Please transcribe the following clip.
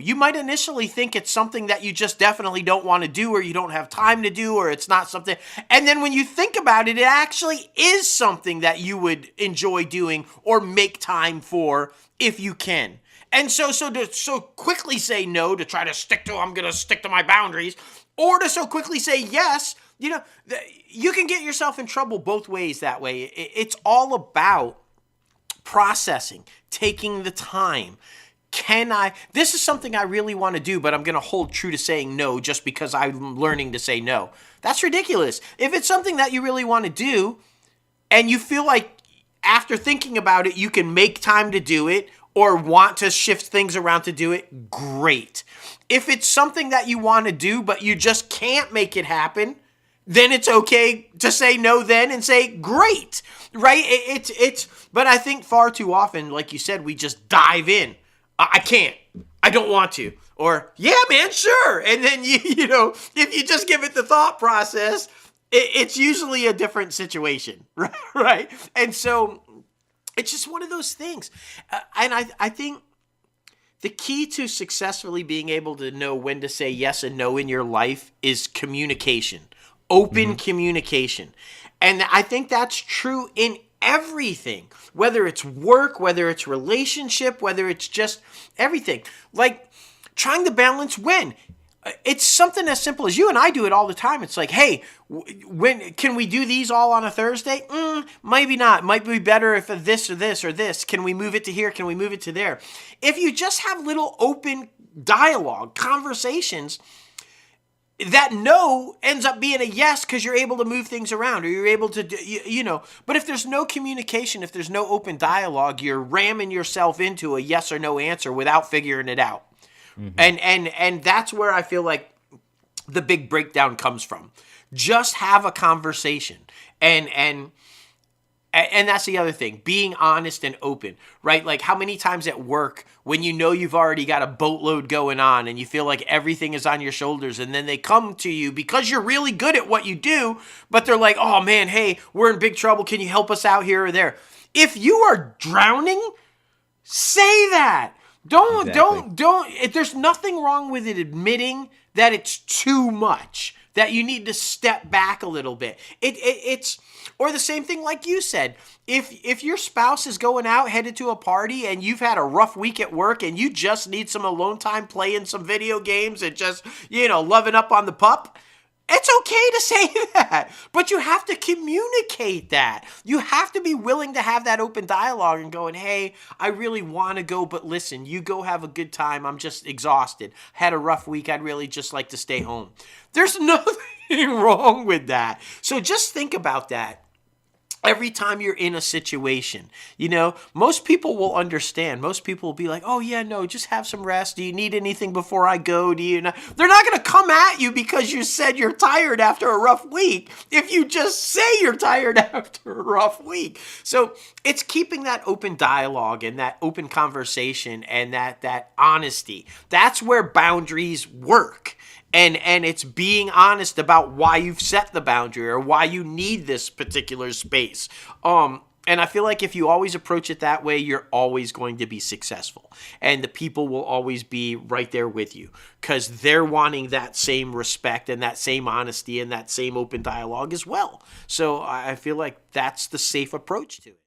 You might initially think it's something that you just definitely don't want to do, or you don't have time to do, or it's not something. And then when you think about it, it actually is something that you would enjoy doing or make time for if you can. And so to so quickly say no, to try to I'm going to stick to my boundaries, or to so quickly say yes, you can get yourself in trouble both ways that way. It's all about processing, taking the time. This is something I really want to do, but I'm going to hold true to saying no just because I'm learning to say no. That's ridiculous. If it's something that you really want to do and you feel like after thinking about it, you can make time to do it or want to shift things around to do it, great. If it's something that you want to do, but you just can't make it happen, then it's okay to say no then and say, great, right? But I think far too often, like you said, we just dive in. I can't. I don't want to. Or, yeah, man, sure. And then, if you just give it the thought process, it's usually a different situation, right? And so it's just one of those things. And I think the key to successfully being able to know when to say yes and no in your life is communication, open communication. And I think that's true in everything, whether it's work, whether it's relationship, whether it's just everything. Like trying to balance when. It's something as simple as you and I do it all the time. It's like, hey, when can we do these all on a Thursday? Maybe not. Might be better if this or this or this. Can we move it to here? Can we move it to there? If you just have little open dialogue, conversations, that no ends up being a yes because you're able to move things around or you're able to, But if there's no communication, if there's no open dialogue, you're ramming yourself into a yes or no answer without figuring it out. And that's where I feel like the big breakdown comes from. Just have a conversation. And that's the other thing, being honest and open, right? Like how many times at work when you know you've already got a boatload going on and you feel like everything is on your shoulders and then they come to you because you're really good at what you do, but they're like, oh man, hey, we're in big trouble. Can you help us out here or there? If you are drowning, say that. Don't. There's nothing wrong with it admitting that it's too much, that you need to step back a little bit. It's or the same thing like you said. If your spouse is going out, headed to a party, and you've had a rough week at work, and you just need some alone time playing some video games and just loving up on the pup. It's okay to say that, but you have to communicate that. You have to be willing to have that open dialogue and going, hey, I really want to go, but listen, you go have a good time. I'm just exhausted. Had a rough week. I'd really just like to stay home. There's nothing wrong with that. So just think about that. Every time you're in a situation, most people will understand. Most people will be like, oh, yeah, no, just have some rest. Do you need anything before I go? They're not going to come at you because you said you're tired after a rough week if you just say you're tired after a rough week. So it's keeping that open dialogue and that open conversation and that honesty. That's where boundaries work. And it's being honest about why you've set the boundary or why you need this particular space. And I feel like if you always approach it that way, you're always going to be successful. And the people will always be right there with you because they're wanting that same respect and that same honesty and that same open dialogue as well. So I feel like that's the safe approach to it.